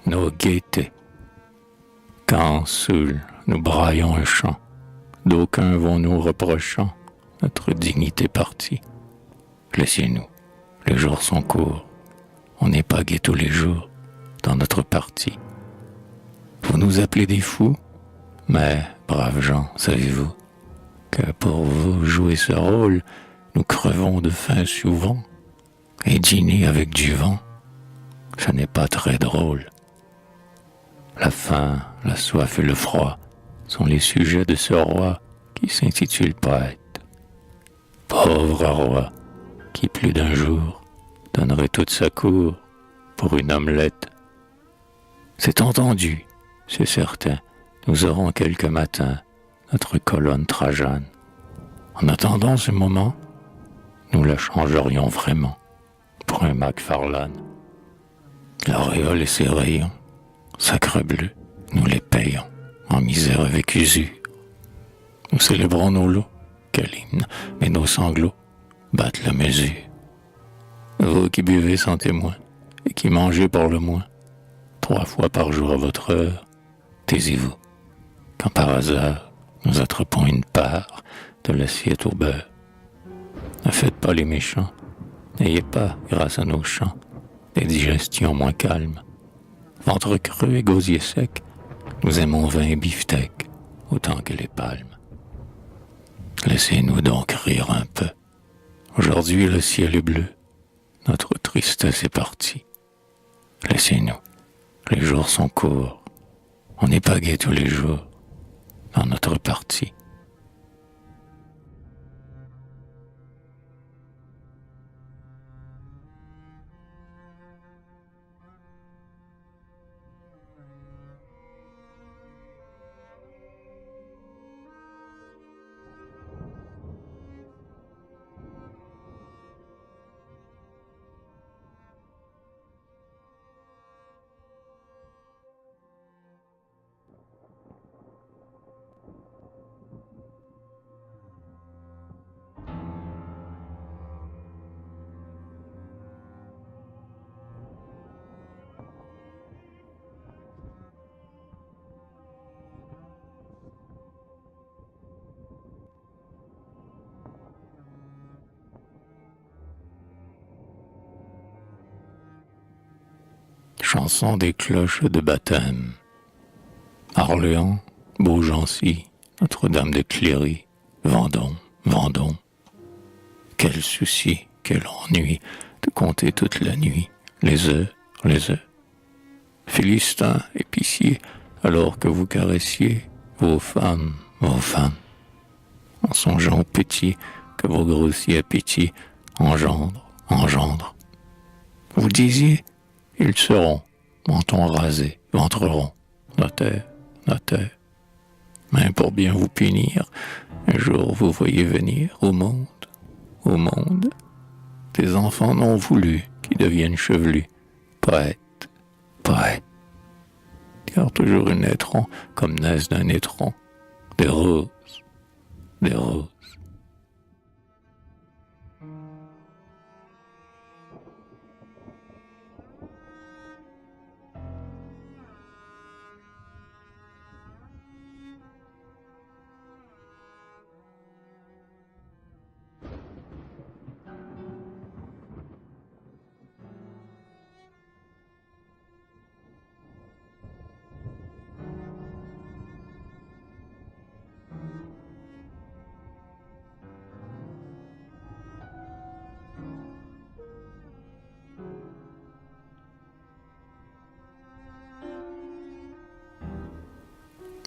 nos gaietés. Quand, saouls, nous braillons un chant, d'aucuns vont nous reprochant notre dignité partie. Laissez-nous, les jours sont courts, on n'est pas gai tous les jours dans notre partie. Vous nous appelez des fous, mais, braves gens, savez-vous que pour vous jouer ce rôle, nous crevons de faim souvent, et dîner avec du vent, ce n'est pas très drôle. La faim, la soif et le froid sont les sujets de ce roi qui s'intitule poète. Pauvre roi, qui plus d'un jour donnerait toute sa cour pour une omelette. C'est entendu, c'est certain, nous aurons quelques matins notre colonne Trajane. En attendant ce moment, nous la changerions vraiment pour un Macfarlane. L'auréole et ses rayons, sacrebleu, nous les payons en misère avec usure. Nous célébrons nos lots, quel hymne, mais nos sanglots battent la mesure. Vous qui buvez sans témoin et qui mangez pour le moins 3 fois par jour à votre heure, taisez-vous, quand par hasard nous attrapons une part de l'assiette au beurre. Ne faites pas les méchants, n'ayez pas, grâce à nos chants, des digestions moins calmes. Ventre creux et gosier sec, nous aimons vin et beefsteak autant que les palmes. Laissez-nous donc rire un peu. Aujourd'hui le ciel est bleu, notre tristesse est partie. Laissez-nous, les jours sont courts, on n'est pas gai tous les jours dans notre partie. Chanson des cloches de baptême. Orléans, Beaugency, Notre-Dame de Cléry, Vendôme, Vendôme. Quel souci, quel ennui de compter toute la nuit les heures, les heures. Philistins, épiciers, alors que vous caressiez vos femmes, en songeant au petit que vos grossiers appétits engendrent. Vous disiez, ils seront, menton rasé, ventre rond, notaire. Mais pour bien vous punir, un jour vous voyez venir au monde, des enfants non voulus qui deviennent chevelus, poètes, car toujours ils naîtront comme naissent d'un étron, des roses.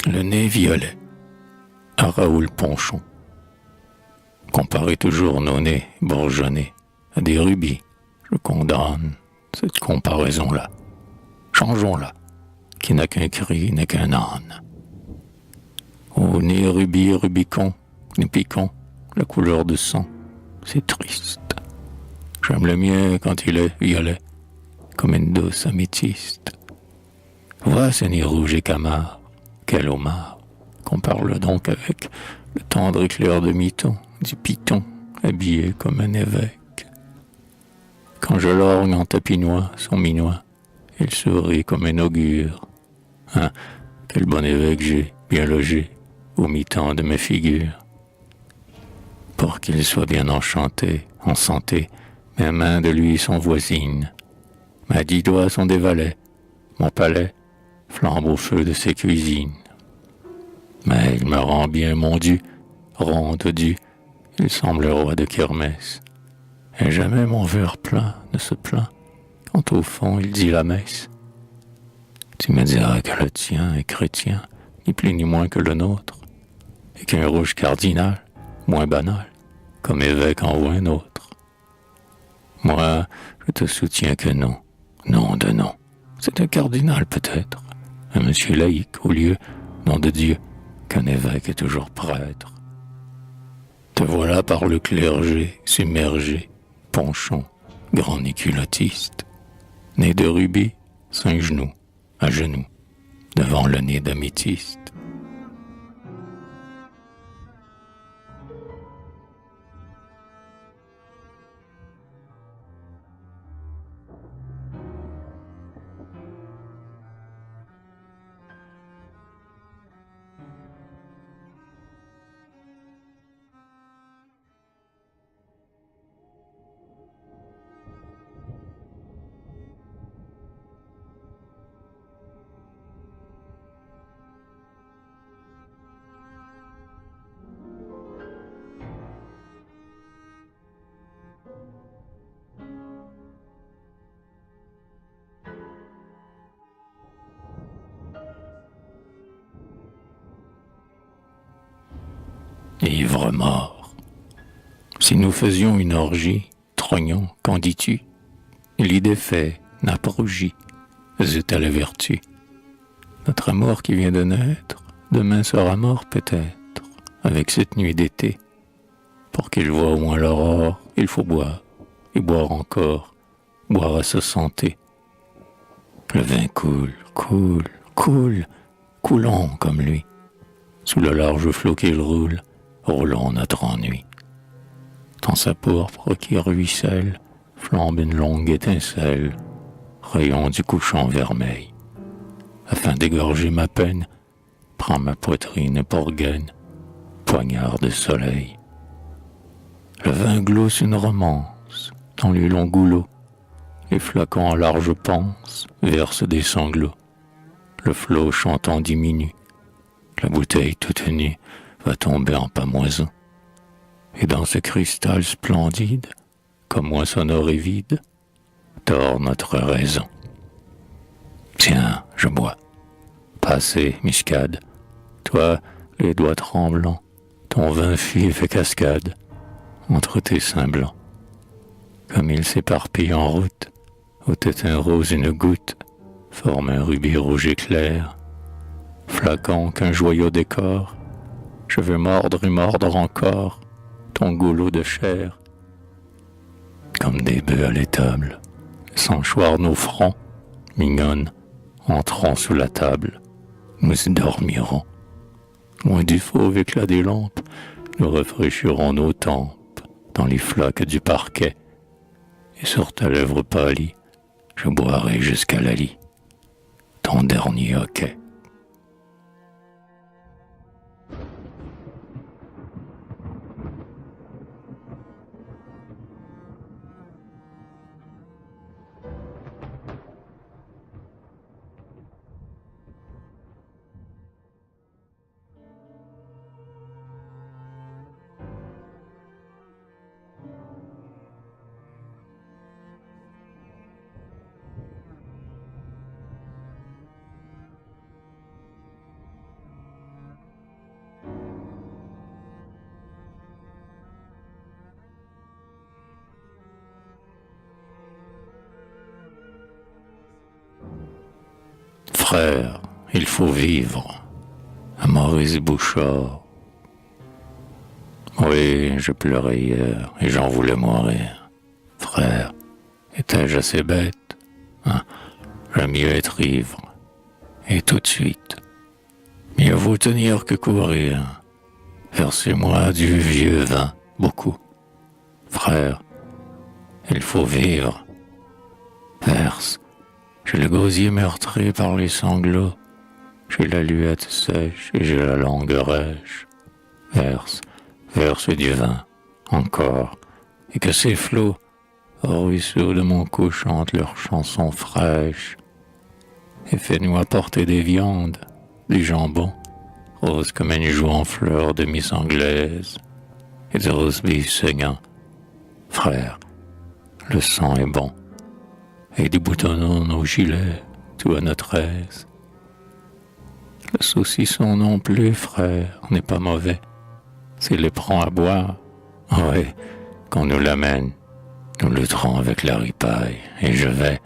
Le nez violet, à Raoul Ponchon. Comparez toujours nos nez bourgeonnés à des rubis. Je condamne cette comparaison-là. Changeons-la, qui n'a qu'un cri, n'est qu'un âne. Au nez rubis, rubicon, nous piquons la couleur de sang. C'est triste. J'aime le mien quand il est violet, comme une douce améthyste. Vois ce nez rouge et camard, quel homard, qu'on parle donc avec le tendre éclair de miton, du python, habillé comme un évêque. Quand je lorgne en tapinois son minois, il sourit comme un augure. Hein, quel bon évêque j'ai, bien logé, au mi-temps de mes figures. Pour qu'il soit bien enchanté, en santé, mes mains de lui sont voisines. Mes 10 doigts sont des valets, mon palais flambe au feu de ses cuisines. Mais il me rend bien mon Dieu, rond Dieu, il semble roi de kermesse. Et jamais mon verre plein ne se plaint, quand au fond il dit la messe. Tu me diras que le tien est chrétien, ni plus ni moins que le nôtre, et qu'un rouge cardinal, moins banal, comme évêque en vaut un autre. Moi, je te soutiens que non, non de non. C'est un cardinal peut-être, un monsieur laïque au lieu, nom de Dieu, qu'un évêque est toujours prêtre. Te voilà par le clergé, submergé, ponchon, grand éculottiste, né de rubis, 5 genoux, à genoux, devant le nez d'améthyste. Ivre mort. Si nous faisions une orgie, trognon, qu'en dis-tu? L'idée fait, n'a pas rougi, zut à la vertu. Notre amour qui vient de naître, demain sera mort peut-être, avec cette nuit d'été. Pour qu'il voie au moins l'aurore, il faut boire, et boire encore, boire à sa santé. Le vin coule, coule, coule, coulant comme lui, sous le large flot qu'il roule, roulant notre ennui. Dans sa pourpre qui ruisselle, flambe une longue étincelle, rayon du couchant vermeil. Afin d'égorger ma peine, prends ma poitrine pour gaine, poignard de soleil. Le vin glousse une romance, dans les longs goulots, les flacons à large panse versent des sanglots. Le flot chantant diminue, la bouteille toute nue va tomber en pamoison. Et dans ce cristal splendide, comme moi sonore et vide, dort notre raison. Tiens, je bois. Passez, Miscade, toi, les doigts tremblants, ton vin fuit et fait cascade entre tes seins blancs. Comme il s'éparpille en route, au tétin rose une goutte forme un rubis rouge éclair. Flacon qu'un joyau décor, je veux mordre et mordre encore ton goulot de chair. Comme des bœufs à l'étable, sans choir nos fronts, mignonnes, entrons sous la table, nous y dormirons. Loin du fauve éclat des lampes, nous rafraîchirons nos tempes dans les flaques du parquet, et sur ta lèvre pâlie, je boirai jusqu'à la lie ton dernier hoquet. Frère, il faut vivre. À Maurice Bouchard. Oui, je pleurais hier et j'en voulais mourir. Frère, étais-je assez bête? Hein? J'aime mieux être ivre. Et tout de suite. Mieux vaut tenir que courir. Versez-moi du vieux vin, beaucoup. Frère, il faut vivre. Verse, J'ai le gosier meurtri par les sanglots, j'ai la luette sèche et j'ai la langue rêche. Verse du vin, encore, et que ces flots, au ruisseau de mon cou, chantent leurs chansons fraîches. Et fais-nous apporter des viandes, du jambon, rose comme une joue en fleurs de miss anglaise, et des roast beef saignants. Frère, le sang est bon, et déboutonnons nos gilets, tout à notre aise. Le saucisson non plus, frère, n'est pas mauvais. S'il les prend à boire, ouais, qu'on nous l'amène, nous lutterons avec la ripaille, et je vais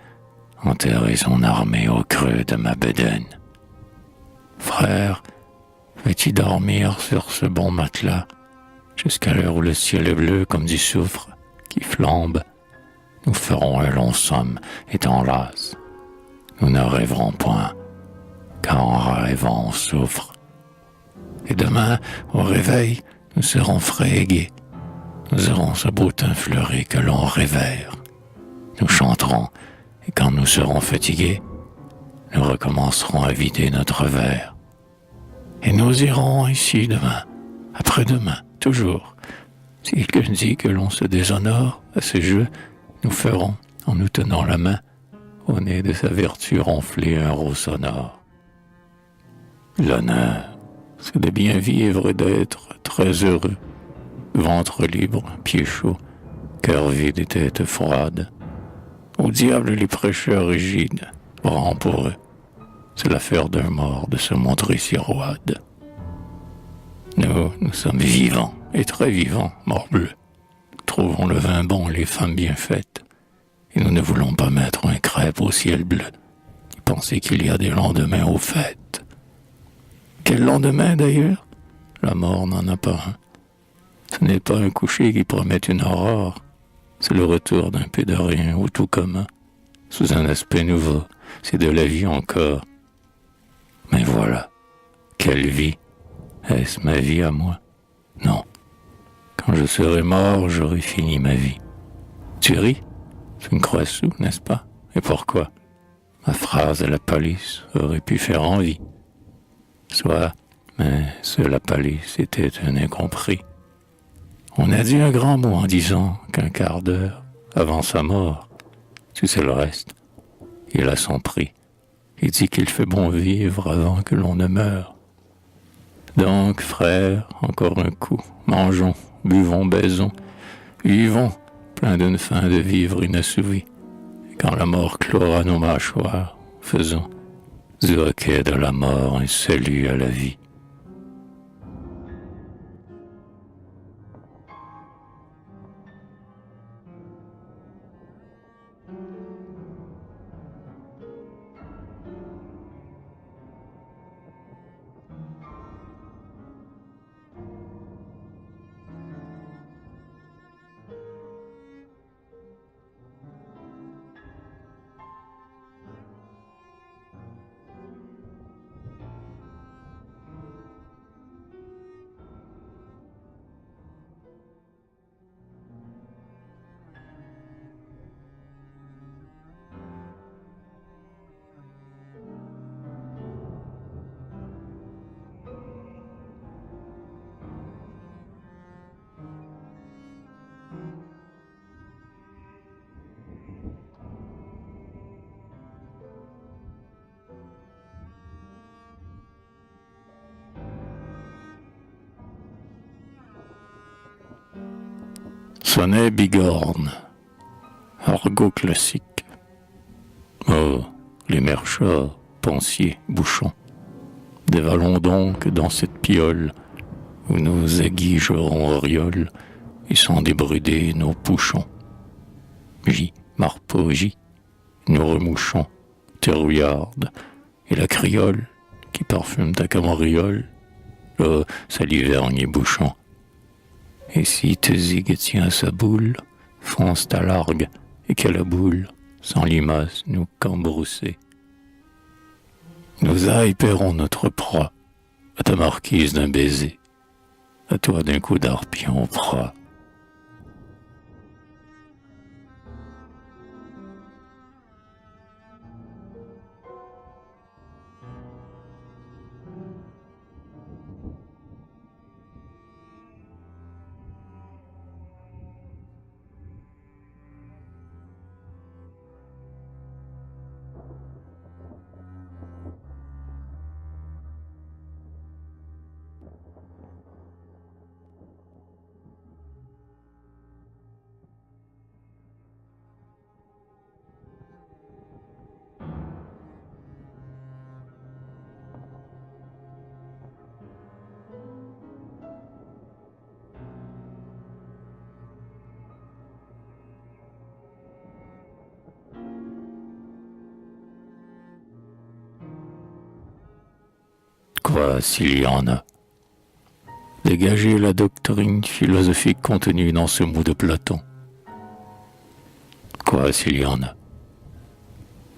enterrer son armée au creux de ma bedaine. Frère, veux-tu dormir sur ce bon matelas, jusqu'à l'heure où le ciel est bleu comme du soufre qui flambe? Nous ferons un long somme, étant las. Nous ne rêverons point, car en rêvant on souffre. Et demain, au réveil, nous serons frais et gais. Nous aurons ce beau teint fleuri que l'on révère. Nous chanterons, et quand nous serons fatigués, nous recommencerons à vider notre verre. Et nous irons ici demain, après-demain, toujours. Si quelqu'un dit que l'on se déshonore à ce jeu, nous ferons, en nous tenant la main, au nez de sa vertu ronfler un rot sonore. L'honneur, c'est de bien vivre et d'être très heureux. Ventre libre, pieds chauds, cœur vide et tête froide. Au diable les prêcheurs rigides, bras pour eux. C'est l'affaire d'un mort de se montrer si roide. Nous sommes vivants, et très vivants, morbleu. Trouvons le vin bon, les femmes bien faites. Et nous ne voulons pas mettre un crêpe au ciel bleu. Pensez qu'il y a des lendemains aux fêtes. Quel lendemain d'ailleurs? La mort n'en a pas un. Ce n'est pas un coucher qui promet une aurore. C'est le retour d'un peu de rien au tout commun, sous un aspect nouveau. C'est de la vie encore. Mais voilà, quelle vie! Est-ce ma vie à moi? Non. Quand je serai mort, j'aurai fini ma vie. Tu ris? Tu me crois sous, n'est-ce pas? Et pourquoi? Ma phrase à la palisse aurait pu faire envie. Soit, mais ce la palisse était un incompris. On a dit un grand mot en disant qu'un quart d'heure avant sa mort, tu sais le reste, il a son prix. Il dit qu'il fait bon vivre avant que l'on ne meure. Donc, frère, encore un coup, mangeons, buvons, baisons, vivons, plein d'une faim de vivre inassouvie. Et quand la mort clora nos mâchoires, faisons du hoquet de la mort un salut à la vie. Sonnet bigorne, argot classique. Oh, les merchats, pensiers, bouchons, dévalons donc dans cette piole où nous aiguigerons orioles et sans débruder nos pouchons. Marpeau, nous remouchons, terrouillarde, et la criole qui parfume ta camoriole, oh, salivergne et bouchon. Et si te zig tient sa boule, fonce ta largue, et qu'elle la boule, sans limaces nous cambrousser. Nous ailles paierons notre proie, à ta marquise d'un baiser, à toi d'un coup d'arpion proie. Quoi s'il y en a? Dégager la doctrine philosophique contenue dans ce mot de Platon. Quoi s'il y en a?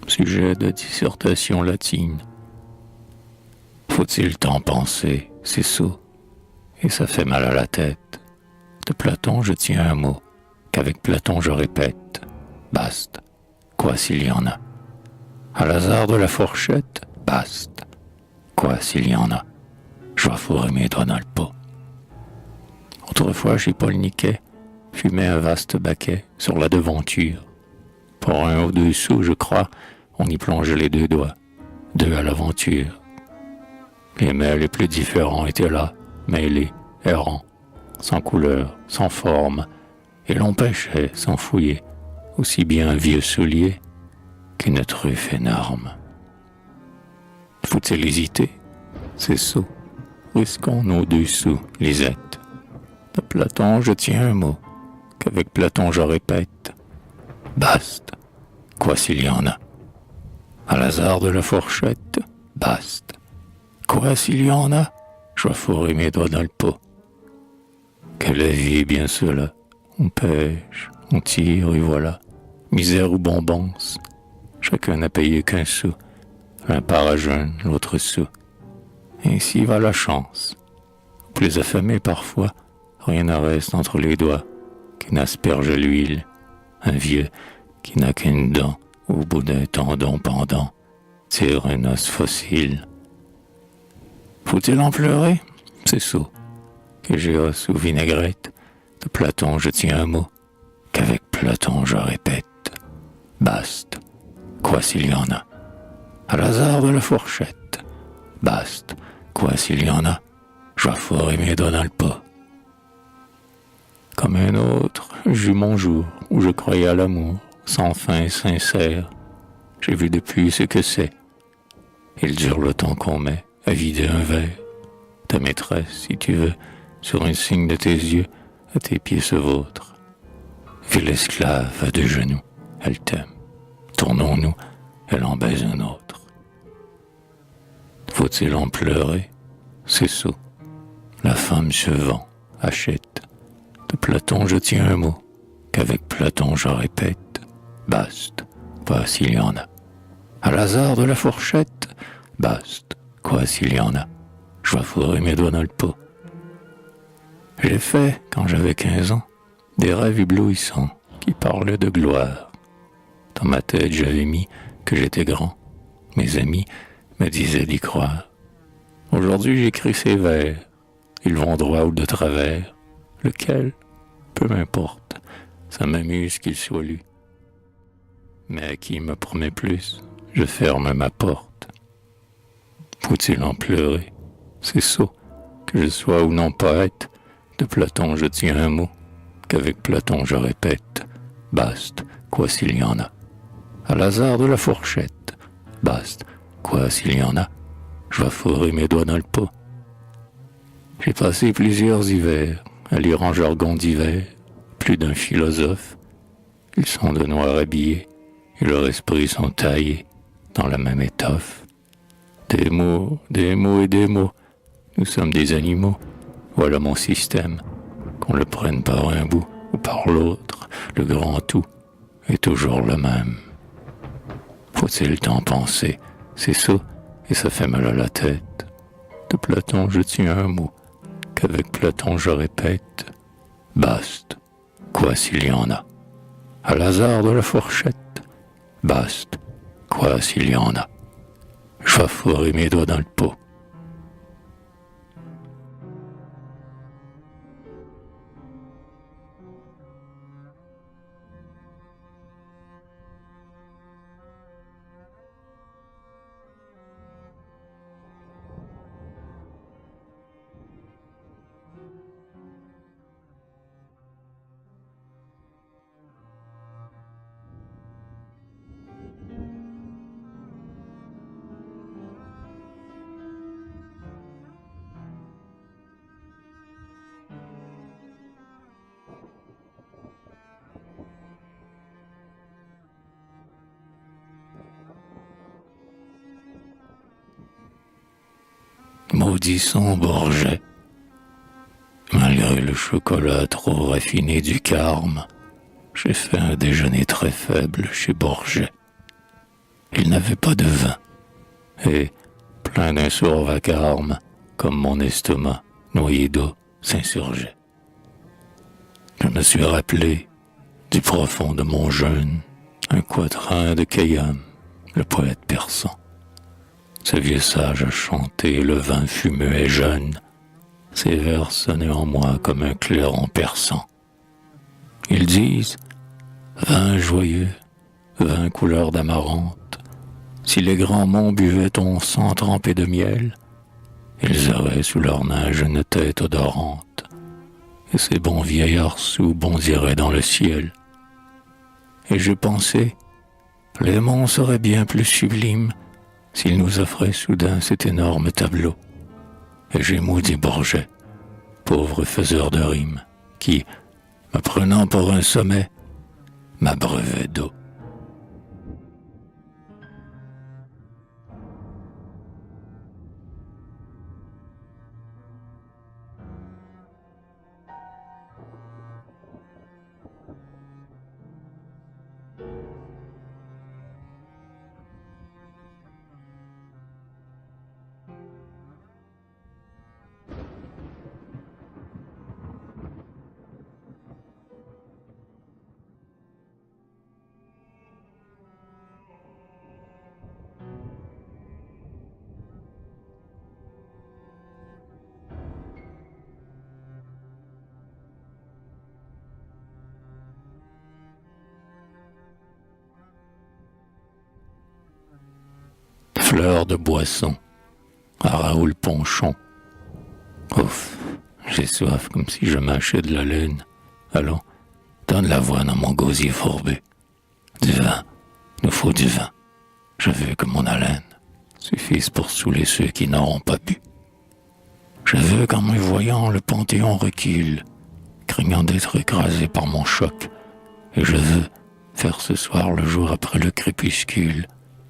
Sujet de dissertation latine. Faut-il tant penser? C'est sot, et ça fait mal à la tête. De Platon je tiens un mot, qu'avec Platon je répète. Baste, quoi s'il y en a? À l'hasard de la fourchette, baste, quoi s'il y en a? Je vais fourrer mes doigts dans le pot. Autrefois chez Paul Niquet, fumait un vaste baquet sur la devanture. Pour 1 ou 2 sous, je crois, on y plongeait les 2 doigts, 2 à l'aventure. Les mets les plus différents étaient là, mêlés, errants, sans couleur, sans forme, et l'on pêchait sans fouiller, aussi bien un vieux soulier qu'une truffe énorme. Faut-il hésiter? C'est sot. Risquons nos 2 sous, Lisette. De Platon je tiens un mot, qu'avec Platon je répète. Baste, quoi s'il y en a? À l'hasard de la fourchette, baste, quoi s'il y en a? Je vais fourrer mes doigts dans le pot. Que la vie est bien cela. On pêche, on tire et voilà. Misère ou bonbons, chacun n'a payé qu'1 sou. L'un part à jeun, l'autre sous. Ainsi va la chance. Plus affamé parfois, rien ne reste entre les doigts qu'une asperge à l'huile. Un vieux qui n'a qu'une dent au bout d'un tendon pendant tire un os fossile. Faut-il en pleurer? C'est sot. Que j'ai os ou vinaigrette, de Platon je tiens un mot, qu'avec Platon je répète. Baste, quoi s'il y en a? À l'hasard de la fourchette, baste, quoi s'il y en a? Je vais fourrer mes doigts dans le pot. Comme un autre, j'eus mon jour où je croyais à l'amour, sans fin et sincère. J'ai vu depuis ce que c'est. Il dure le temps qu'on met à vider un verre. Ta maîtresse, si tu veux, sur un signe de tes yeux, à tes pieds se vautre. Ville esclave à 2 genoux, elle t'aime. Tournons-nous, elle en baise un autre. Faut-il en pleurer? C'est sot. La femme se vend, achète. De Platon je tiens un mot, qu'avec Platon je répète. Baste, quoi s'il y en a? À l'hasard de la fourchette, baste, quoi s'il y en a? Je vais fourrer mes doigts dans le pot. J'ai fait, quand j'avais 15 ans, des rêves éblouissants qui parlaient de gloire. Dans ma tête j'avais mis que j'étais grand. Mes amis me disaient d'y croire. Aujourd'hui j'écris ces vers. Ils vont droit ou de travers. Lequel? Peu m'importe. Ça m'amuse qu'ils soient lus. Mais à qui me promet plus, je ferme ma porte. Faut-il en pleurer? C'est sot. Que je sois ou non poète, de Platon je tiens un mot, qu'avec Platon je répète. Baste, quoi s'il y en a? À l'hasard de la fourchette, baste, quoi s'il y en a? Je vais fourrer mes doigts dans le pot. J'ai passé plusieurs hivers à lire en jargon d'hiver, plus d'un philosophe. Ils sont de noir habillés et leurs esprits sont taillés dans la même étoffe. Des mots et des mots. Nous sommes des animaux. Voilà mon système. Qu'on le prenne par un bout ou par l'autre, le grand tout est toujours le même. Faut-il tant penser? C'est sot et ça fait mal à la tête. De Platon je tiens un mot, qu'avec Platon je répète. Baste, quoi s'il y en a? À l'hasard de la fourchette, baste, quoi s'il y en a? Je vais fourrer mes doigts dans le pot. maudissons Bourget. Malgré le chocolat trop raffiné du Carme, j'ai fait un déjeuner très faible chez Bourget. Il n'avait pas de vin, et, plein d'un sourd vacarme, comme mon estomac, noyé d'eau, s'insurgeait. Je me suis rappelé, du profond de mon jeûne, un quatrain de Khayyam, le poète persan. Ce vieux sage a chanté le vin fumeux et jeune. Ses vers sonnaient en moi comme un clairon perçant. Ils disent vin joyeux, vin couleur d'amarante. Si les grands monts buvaient ton sang trempé de miel, ils auraient sous leur neige une tête odorante, et ces bons vieillards sous bondiraient dans le ciel. Et j'ai pensé, les monts seraient bien plus sublimes s'ils nous offraient soudain cet énorme tableau. Et j'ai maudit Bourget, pauvre faiseur de rimes, qui, me prenant pour un sommet, m'abreuvait d'eau. Fleur de boisson, à Raoul Ponchon. Ouf, j'ai soif comme si je mâchais de la laine. Allons, donne la voix dans mon gosier fourbu. Du vin, nous faut du vin. Je veux que mon haleine suffise pour saouler ceux qui n'auront pas bu. Je veux qu'en me voyant le Panthéon recule, craignant d'être écrasé par mon choc. Et je veux faire ce soir le jour après le crépuscule,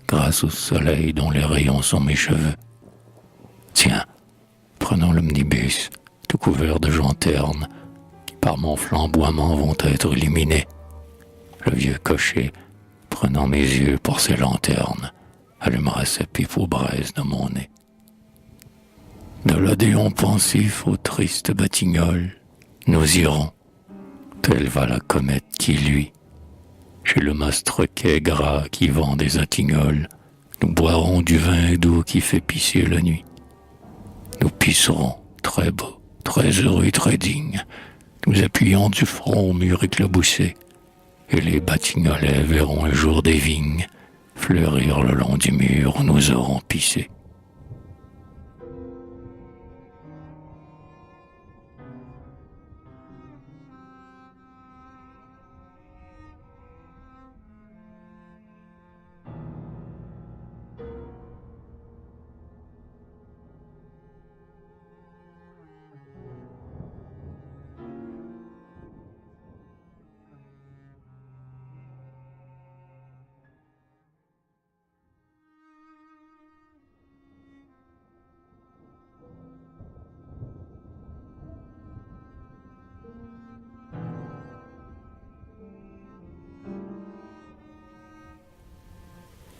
grâce au soleil dont les rayons sont mes cheveux. Tiens, prenons l'omnibus, tout couvert de gens ternes, qui par mon flamboiement vont être illuminés. Le vieux cocher, prenant mes yeux pour ses lanternes, allumera sa pipe aux braises de mon nez. De l'Odéon pensif au triste Batignolles, nous irons, telle va la comète qui luit. Chez le mastroquet gras qui vend des attignoles, nous boirons du vin doux qui fait pisser la nuit. Nous pisserons, très beaux, très heureux et très dignes, nous appuyons du front au mur éclaboussé, et les batignolais verront un jour des vignes fleurir le long du mur où nous aurons pissé.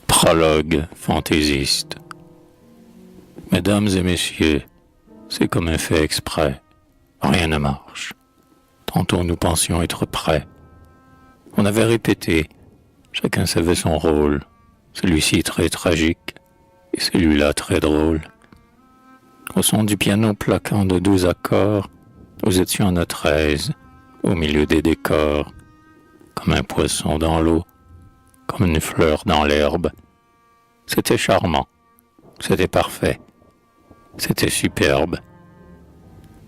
Prologue fantaisiste. Mesdames et messieurs, c'est comme un fait exprès. Rien ne marche. Tantôt nous pensions être prêts. On avait répété. Chacun savait son rôle. Celui-ci très tragique et celui-là très drôle. Au son du piano plaquant de 12 accords, nous étions à notre aise, au milieu des décors, comme un poisson dans l'eau, comme une fleur dans l'herbe. C'était charmant, c'était parfait, c'était superbe.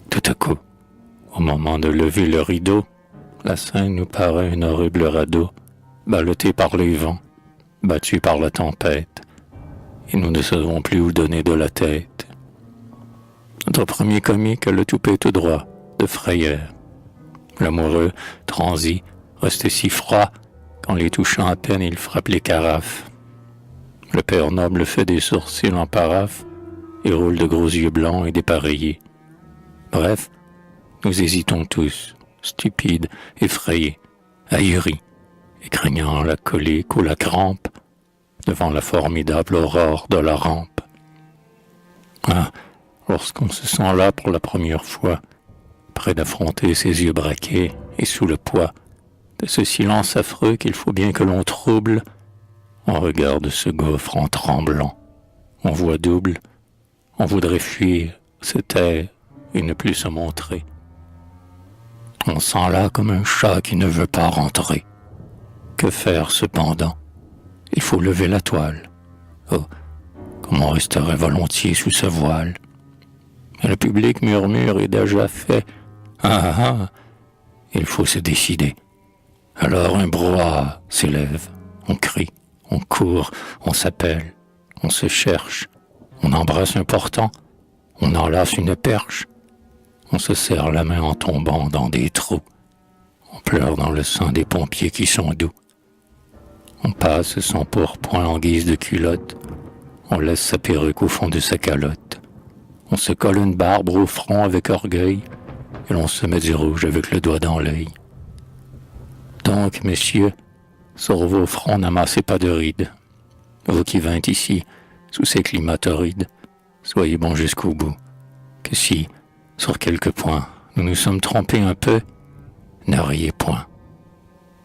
Tout à coup, au moment de lever le rideau, la scène nous paraît un horrible radeau, ballotté par les vents, battu par la tempête, et nous ne savons plus où donner de la tête. Notre premier comique a le toupet tout droit, de frayeur. L'amoureux, transi, restait si froid qu'en les touchant à peine il frappe les carafes. Le père noble fait des sourcils en paraphe et roule de gros yeux blancs et dépareillés. Bref, nous hésitons tous, stupides, effrayés, ahuris, et craignant la colique ou la crampe, devant la formidable aurore de la rampe. Ah, lorsqu'on se sent là pour la première fois, près d'affronter ses yeux braqués et sous le poids de ce silence affreux qu'il faut bien que l'on trouble, on regarde ce gouffre en tremblant, on voit double, on voudrait fuir, se taire et ne plus se montrer. On sent là comme un chat qui ne veut pas rentrer. Que faire cependant? Il faut lever la toile. Oh, comme on resterait volontiers sous ce voile. Mais le public murmure et déjà fait. Ah ah, il faut se décider. Alors un brouhaha s'élève. On crie, on court, on s'appelle, on se cherche. On embrasse un portant, on enlace une perche. On se serre la main en tombant dans des trous. On pleure dans le sang des pompiers qui sont doux. On passe son pourpoint en guise de culotte. On laisse sa perruque au fond de sa calotte. On se colle une barbe au front avec orgueil et l'on se met du rouge avec le doigt dans l'œil. Donc, messieurs, sur vos fronts n'amassez pas de rides. Vous qui vingt ici, sous ces climats torrides, soyez bons jusqu'au bout. Que si, sur quelques points, nous nous sommes trompés un peu, ne riez point.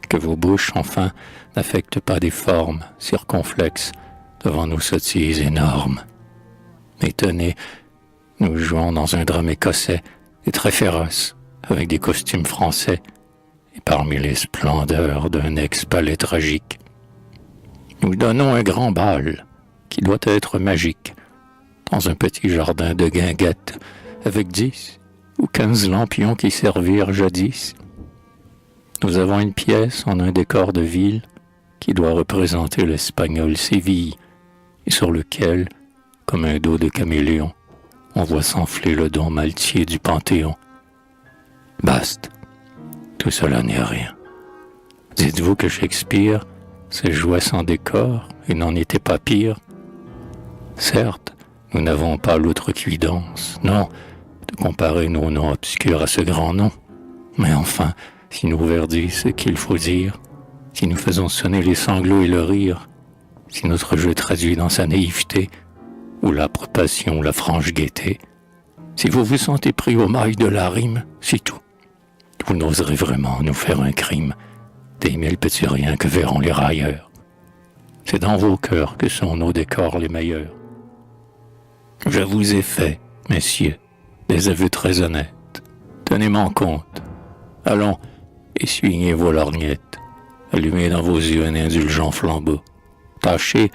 Que vos bouches, enfin, n'affectent pas des formes circonflexes devant nos sottises énormes. Mais tenez, nous jouons dans un drame écossais et très féroce, avec des costumes français, et parmi les splendeurs d'un ex-palais tragique. Nous donnons un grand bal, qui doit être magique, dans un petit jardin de guinguettes, avec 10 ou 15 lampions qui servirent jadis. Nous avons une pièce en un décor de ville qui doit représenter l'espagnol Séville et sur lequel, comme un dos de caméléon, on voit s'enfler le don maltier du Panthéon. Baste, tout cela n'est rien. Dites-vous que Shakespeare se jouait sans décor et n'en était pas pire? Certes, nous n'avons pas l'outrecuidance, non, de comparer nos noms obscurs à ce grand nom, mais enfin, si nous verdissent ce qu'il faut dire, si nous faisons sonner les sanglots et le rire, si notre jeu traduit dans sa naïveté, ou l'âpre passion ou la franche gaieté, si vous vous sentez pris au mail de la rime, c'est tout. Vous n'oserez vraiment nous faire un crime, des 1000 petits riens que verront les railleurs. C'est dans vos cœurs que sont nos décors les meilleurs. Je vous ai fait, messieurs, des aveux très honnêtes. Tenez-m'en compte. Allons, essuyez vos lorgnettes. Allumez dans vos yeux un indulgent flambeau. Tâchez,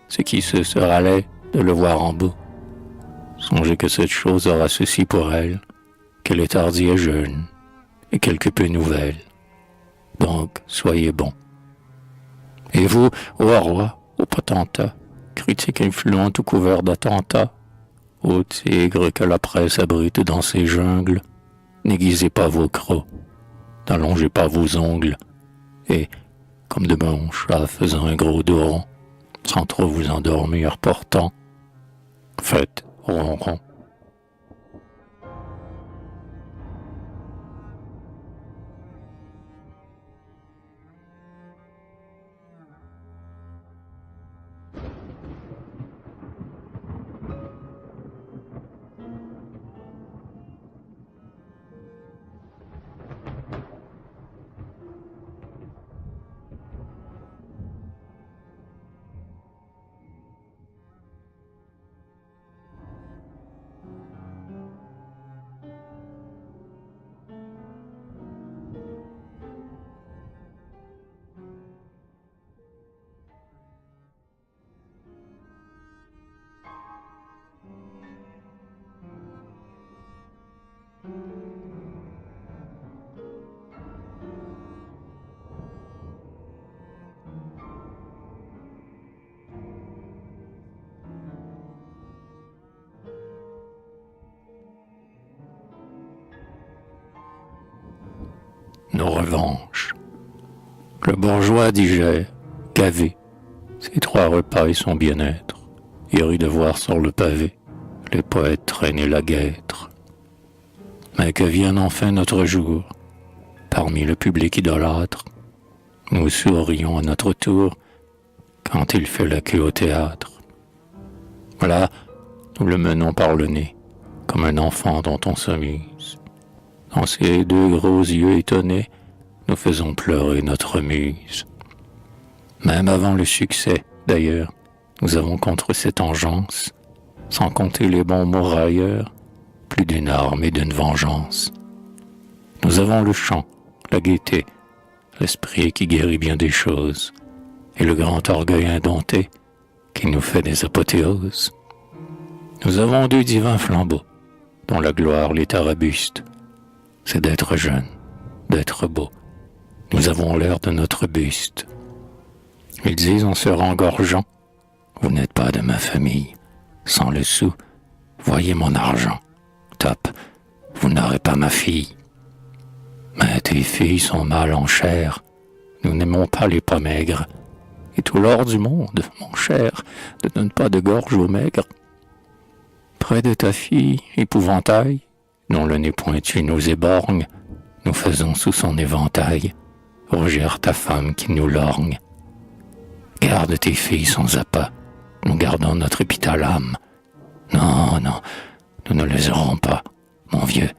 ce qui se sera laid, de le voir en beau. Songez que cette chose aura ceci pour elle, qu'elle est hardie et jeune, et quelque peu nouvelle. Donc, soyez bons. Et vous, ô roi, ô potentat, critique influent tout couvert d'attentats, ô tigre que la presse abrite dans ses jungles, n'aiguisez pas vos crocs, n'allongez pas vos ongles, et, comme de bons chats faisant un gros dos rond, sans trop vous endormir portant, faites ronron. Nos revanches. Le bourgeois digère, gavé, ses 3 repas et son bien-être, et rit de voir sur le pavé les poètes traînaient la guêtre. Mais que vienne enfin notre jour, parmi le public idolâtre, nous sourions à notre tour quand il fait la queue au théâtre. Là, nous le menons par le nez, comme un enfant dont on s'amuse. Dans ses deux gros yeux étonnés, nous faisons pleurer notre muse. Même avant le succès, d'ailleurs, nous avons contre cette engeance, sans compter les bons mots railleurs, plus d'une arme et d'une vengeance. Nous avons le chant, la gaieté, l'esprit qui guérit bien des choses, et le grand orgueil indompté qui nous fait des apothéoses. Nous avons deux divins flambeaux, dont la gloire les tarabuste, c'est d'être jeune, d'être beau. Nous avons l'air de notre buste. Ils disent en se rengorgeant, vous n'êtes pas de ma famille, sans le sou, voyez mon argent. Top, vous n'aurez pas ma fille. Mais tes filles sont mal en chair, nous n'aimons pas les pas maigres, et tout l'or du monde, mon cher, ne donne pas de gorge aux maigres. Près de ta fille, épouvantail, dont le nez pointu nous éborgne, nous faisons sous son éventail rougir ta femme qui nous lorgne. Garde tes filles sans appât, nous gardons notre épithalame. Non, non, nous ne les aurons pas, mon vieux,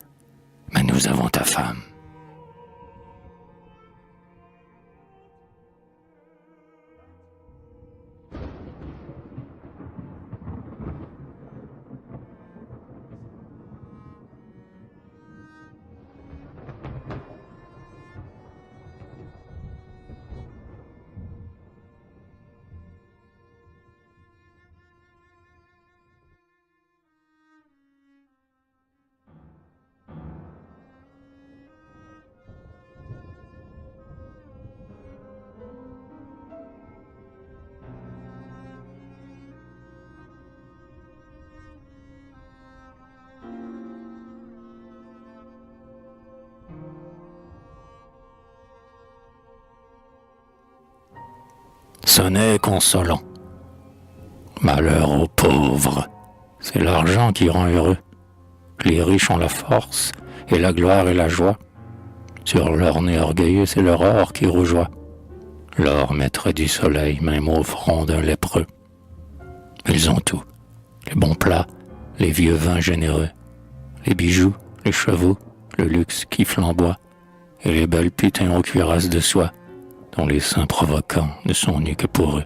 mais nous avons ta femme. Sonnet consolant. Malheur aux pauvres, c'est l'argent qui rend heureux. Les riches ont la force, et la gloire et la joie. Sur leur nez orgueilleux, c'est leur or qui rougeoie. L'or maître du soleil, même au front d'un lépreux. Ils ont tout, les bons plats, les vieux vins généreux, les bijoux, les chevaux, le luxe qui flamboie, et les belles putains aux cuirasses de soie, dont les seins provoquants ne sont nus que pour eux.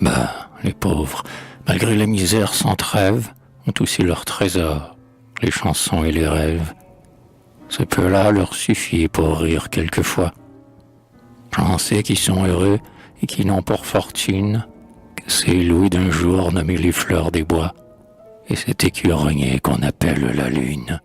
Bah, les pauvres, malgré la misère sans trêve, ont aussi leurs trésors, les chansons et les rêves. Ce peu-là leur suffit pour rire quelquefois. J'en sais qui sont heureux et qui n'ont pour fortune que ces louis d'un jour nommés les fleurs des bois, et cet écureuil qu'on appelle la lune.